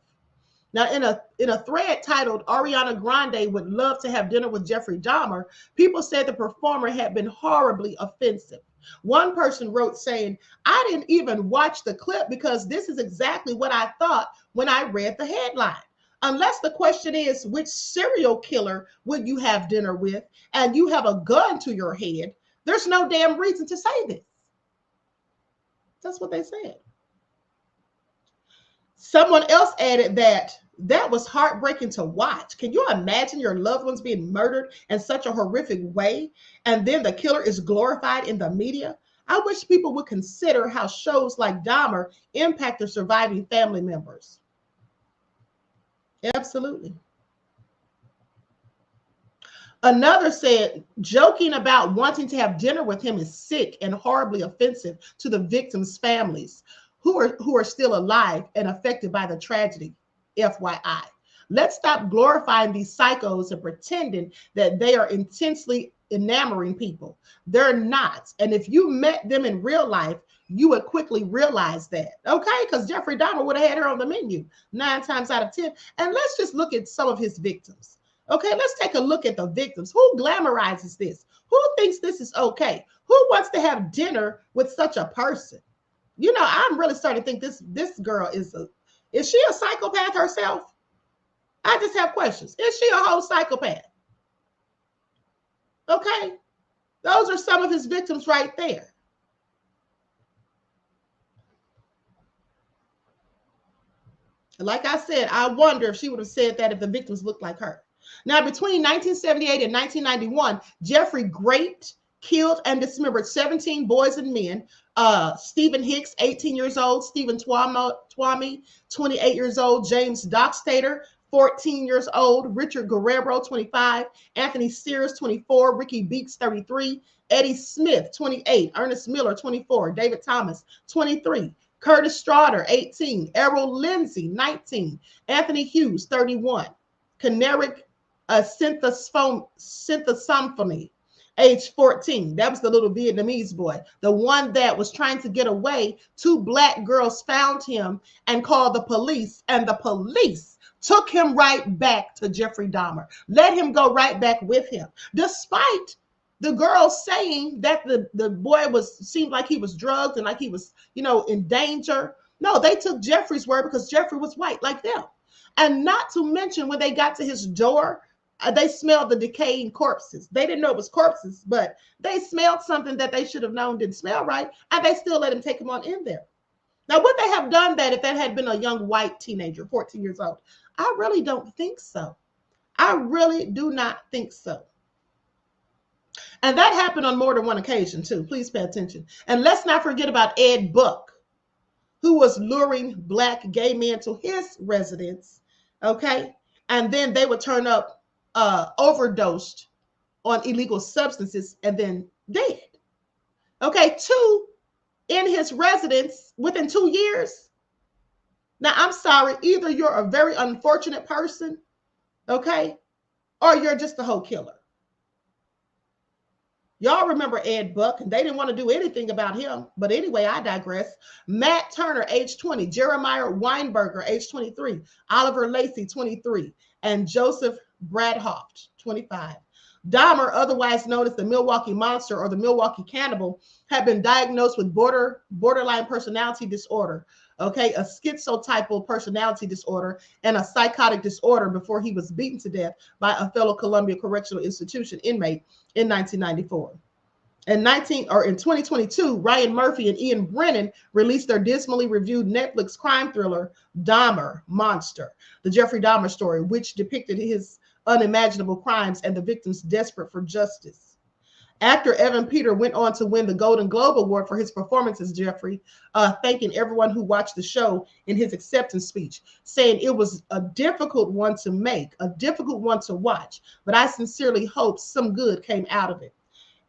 [SPEAKER 9] Now, in a thread titled Ariana Grande would love to have dinner with Jeffrey Dahmer, people said the performer had been horribly offensive. One person wrote saying, I didn't even watch the clip because this is exactly what I thought when I read the headline. Unless the question is, which serial killer would you have dinner with, and you have a gun to your head, there's no damn reason to say this. That's what they said. Someone else added that was heartbreaking to watch. Can you imagine your loved ones being murdered in such a horrific way, and then the killer is glorified in the media? I wish people would consider how shows like Dahmer impact their surviving family members. Absolutely. Another said, joking about wanting to have dinner with him is sick and horribly offensive to the victims' families who are still alive and affected by the tragedy. FYI. Let's stop glorifying these psychos and pretending that they are intensely enamoring people. They're not. And if you met them in real life, you would quickly realize that, okay? Because Jeffrey Dahmer would have had her on the menu 9 times out of 10. And let's just look at some of his victims, okay? Let's take a look at the victims. Who glamorizes this? Who thinks this is okay? Who wants to have dinner with such a person? You know, I'm really starting to think this girl is she a psychopath herself? I just have questions. Is she a whole psychopath? Okay? Those are some of his victims right there. Like I said, I wonder if she would have said that if the victims looked like her. Now, between 1978 and 1991, Jeffrey raped, killed, and dismembered 17 boys and men. Stephen Hicks, 18 years old. Stephen Twomey, 28 years old. James Dockstader, 14 years old. Richard Guerrero, 25. Anthony Sears, 24. Ricky Beeks, 33. Eddie Smith, 28. Ernest Miller, 24. David Thomas, 23. Curtis Straughter, 18. Errol Lindsay, 19. Anthony Hughes, 31. Caneric Synthosymphony, age 14. That was the little Vietnamese boy. The one that was trying to get away. 2 black girls found him and called the police, and the police took him right back to Jeffrey Dahmer. Let him go right back with him. Despite the girl saying that the boy seemed like he was drugged and like he was, in danger. No, they took Jeffrey's word because Jeffrey was white like them. And not to mention, when they got to his door, they smelled the decaying corpses. They didn't know it was corpses, but they smelled something that they should have known didn't smell right, and they still let him take him on in there. Now, would they have done that if that had been a young white teenager, 14 years old? I really don't think so. I really do not think so. And that happened on more than one occasion, too. Please pay attention. And let's not forget about Ed Buck, who was luring black gay men to his residence, okay? And then they would turn up overdosed on illegal substances and then dead. Okay, 2 in his residence within 2 years. Now, I'm sorry, either you're a very unfortunate person Okay? Or you're just a whole killer. Y'all remember Ed Buck, and they didn't want to do anything about him. But anyway, I digress. Matt Turner, age 20. Jeremiah Weinberger, age 23. Oliver Lacey, 23. And Joseph Bradhoft, 25. Dahmer, otherwise known as the Milwaukee Monster or the Milwaukee Cannibal, had been diagnosed with borderline personality disorder, okay, a schizotypal personality disorder, and a psychotic disorder before he was beaten to death by a fellow Columbia Correctional Institution inmate in 1994. In 2022, Ryan Murphy and Ian Brennan released their dismally reviewed Netflix crime thriller, Dahmer, Monster, the Jeffrey Dahmer story, which depicted his unimaginable crimes and the victims desperate for justice. Actor Evan Peter went on to win the Golden Globe Award for his performance as Jeffrey, thanking everyone who watched the show in his acceptance speech, saying it was a difficult one to make, a difficult one to watch, but I sincerely hope some good came out of it.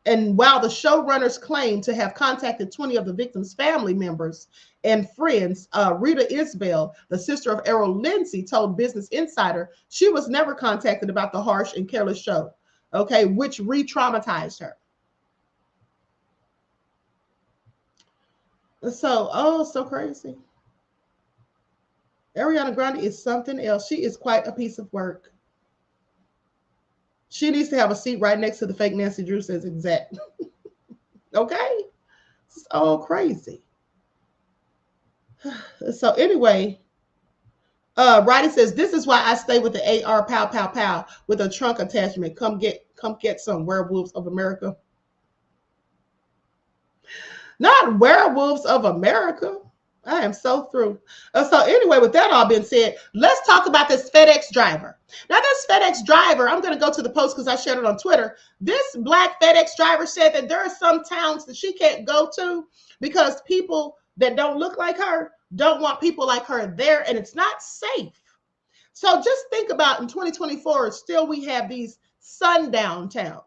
[SPEAKER 9] And while the showrunners claim to have contacted 20 of the victims' family members and friends, Rita Isbell, the sister of Errol Lindsay, told Business Insider she was never contacted about the harsh and careless show, okay, which re-traumatized her. So, so crazy. Ariana Grande is something else. She is quite a piece of work. She needs to have a seat right next to the fake Nancy Drew says exact. Okay? It's all crazy. So anyway, Roddy says, this is why I stay with the AR pow pow pow with a trunk attachment. Come get some Werewolves of America. Not Werewolves of America. I am so through. So anyway, with that all being said, let's talk about this FedEx driver. Now, this FedEx driver, I'm going to go to the post because I shared it on Twitter. This Black FedEx driver said that there are some towns that she can't go to because people that don't look like her don't want people like her there, and it's not safe. So just think about in 2024, still we have these sundown towns.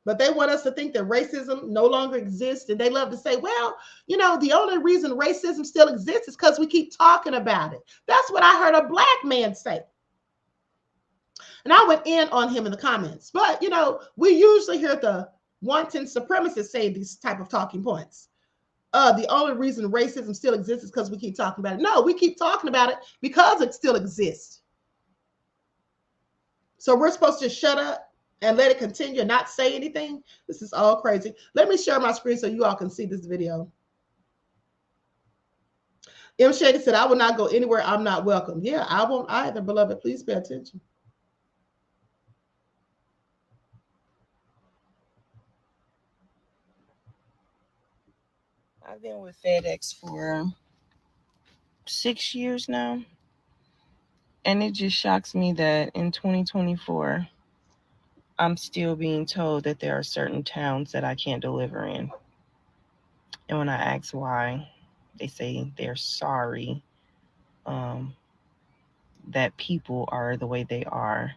[SPEAKER 9] But they want us to think that racism no longer exists. And they love to say, well, you know, the only reason racism still exists is because we keep talking about it. That's what I heard a Black man say. And I went in on him in the comments. But, you know, we usually hear the wanton supremacists say these type of talking points. The only reason racism still exists is because we keep talking about it. No, we keep talking about it because it still exists. So we're supposed to shut up and let it continue and not say anything. This is all crazy. Let me share my screen so you all can see this video. M. Shaker said, I will not go anywhere I'm not welcome. Yeah, I won't either, beloved. Please pay attention.
[SPEAKER 16] I've been with FedEx for 6 years now. And it just shocks me that in 2024, I'm still being told that there are certain towns that I can't deliver in. And when I ask why, they say they're sorry that people are the way they are,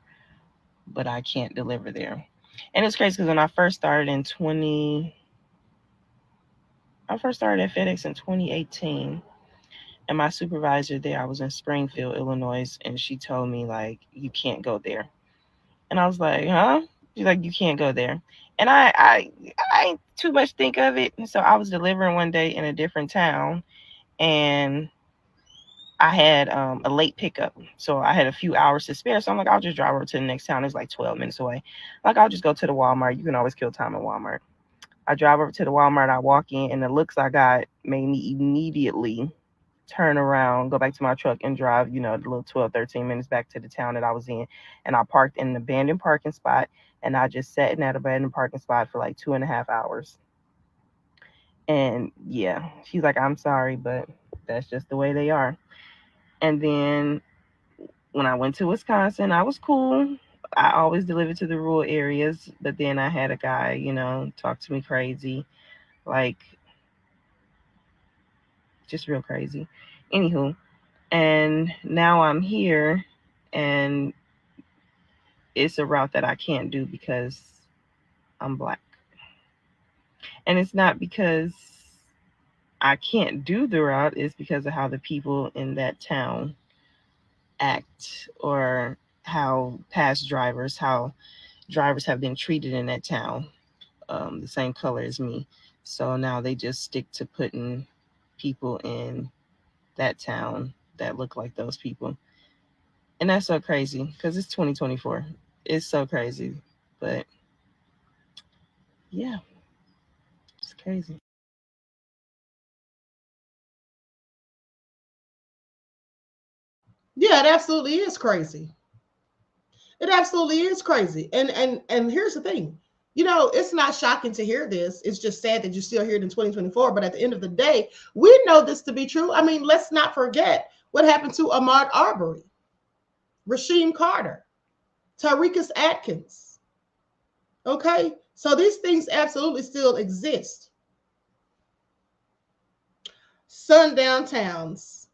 [SPEAKER 16] but I can't deliver there. And it's crazy because when I first started at FedEx in 2018, and my supervisor there, I was in Springfield, Illinois, and she told me, like, you can't go there. And I was like, huh? She's like, you can't go there. And I ain't too much think of it. And so I was delivering one day in a different town, and I had a late pickup. So I had a few hours to spare. So I'm like, I'll just drive over to the next town. It's like 12 minutes away. Like, I'll just go to the Walmart. You can always kill time at Walmart. I drive over to the Walmart. I walk in, and the looks I got made me immediately turn around, go back to my truck, and drive, you know, the little 12, 13 minutes back to the town that I was in. And I parked in an abandoned parking spot, and I just sat in that abandoned parking spot for like 2.5 hours. And yeah, she's like, I'm sorry, but that's just the way they are. And then when I went to Wisconsin, I was cool. I always delivered to the rural areas, but then I had a guy, you know, talk to me crazy, like, just real crazy. Anywho, and now I'm here, and it's a route that I can't do because I'm Black. And it's not because I can't do the route, it's because of how the people in that town act or how drivers have been treated in that town, the same color as me. So now they just stick to putting people in that town that look like those people. And that's so crazy because it's 2024. It's so crazy. But yeah, it's crazy.
[SPEAKER 9] Yeah, it absolutely is crazy. It absolutely is crazy. And here's the thing. You know, it's not shocking to hear this. It's just sad that you still hear it in 2024. But at the end of the day, we know this to be true. I mean, let's not forget what happened to Ahmaud Arbery, Rasheem Carter, Tariqus Atkins. Okay? So these things absolutely still exist. Sundown towns.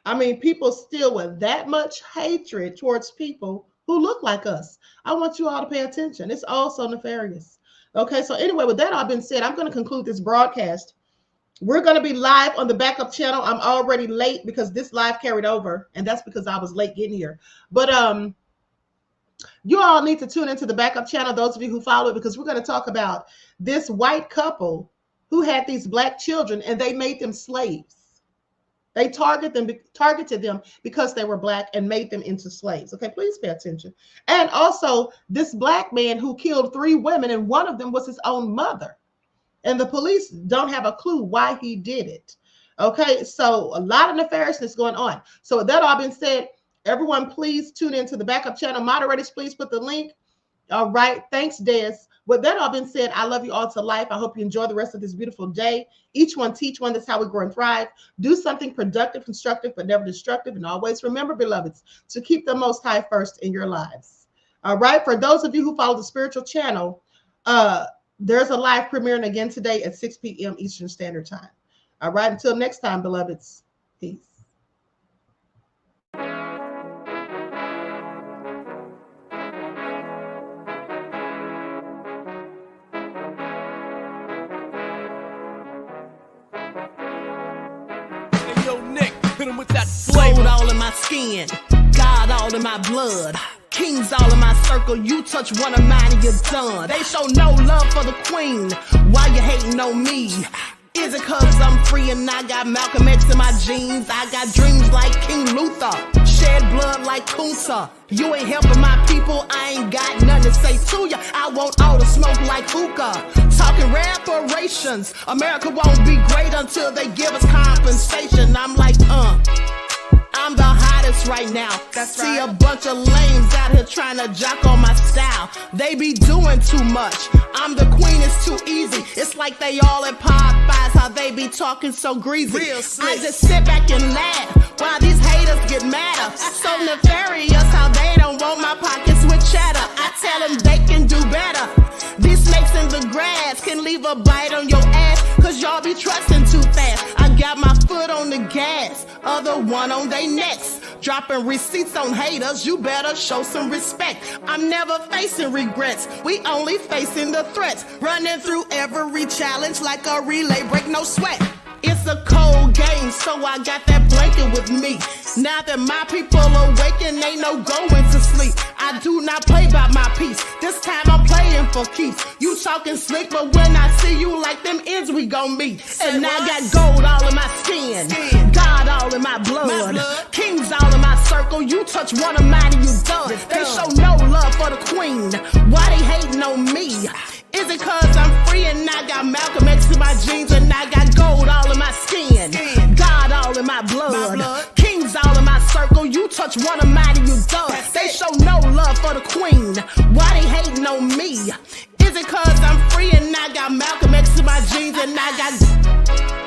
[SPEAKER 9] I mean, people still with that much hatred towards people who look like us. I want you all to pay attention. It's all so nefarious. Okay, so anyway, with that all been said, I'm going to conclude this broadcast. We're going to be live on the backup channel. I'm already late because this live carried over, and that's because I was late getting here. But you all need to tune into the backup channel, those of you who follow it, because we're going to talk about this white couple who had these black children, and they made them slaves. They targeted them because they were black and made them into slaves. Okay, please pay attention. And also this black man who killed 3 women, and one of them was his own mother. And the police don't have a clue why he did it. Okay, so a lot of nefariousness going on. So with that all being said, everyone please tune into the backup channel. Moderators, please put the link. All right, thanks, Des. With that all been said, I love you all to life. I hope you enjoy the rest of this beautiful day. Each one teach one. That's how we grow and thrive. Do something productive, constructive, but never destructive. And always remember, beloveds, to keep the Most High first in your lives. All right. For those of you who follow the spiritual channel, there's a live premiering again today at 6 p.m. Eastern Standard Time. All right. Until next time, beloveds. Peace.
[SPEAKER 2] Gold all in my skin, God all in my blood, kings all in my circle. You touch one of mine and you're done. They show no love for the queen. Why you hating on me? Is it cause I'm free and I got Malcolm X in my jeans? I got dreams like King Luther, shed blood like Kunsa. You ain't helping my people, I ain't got nothing to say to ya. I want all the smoke like hookah. Talking reparations, America won't be great until they give us compensation. I'm like, I'm the hottest right now. See a bunch of lames out here trying to jock on my style. They be doing too much. I'm the queen, it's too easy. It's like they all at Popeyes, how they be talking so greasy. I just sit back and laugh while these haters get madder. So nefarious how they don't want my pockets with cheddar. I tell them they can do better. These snakes in the grass can leave a bite on your ass, cause y'all be trusting too fast. I got my foot on the gas, other one on they necks. Dropping receipts on haters, you better show some respect. I'm never facing regrets, we only facing the threats. Running through every challenge like a relay, break no sweat. It's a cold game, so I got that blanket with me. Now that my people awaken, ain't no going to sleep. I do not play by my piece. This time I'm playing for keeps. You talking slick, but when I see you like them ends, we gon' meet. And I got gold all in my skin, God all in my blood, kings all in my circle. You touch one of mine and you done. They show no love for the queen. Why they hating on me? Is it cause I'm free and I got Malcolm X in my jeans and I got gold all in my skin, God all in my blood, kings all in my circle. You touch one of mine and you done. They show no love for the queen. Why they hating on me? Is it cause I'm free and I got Malcolm X in my jeans and I got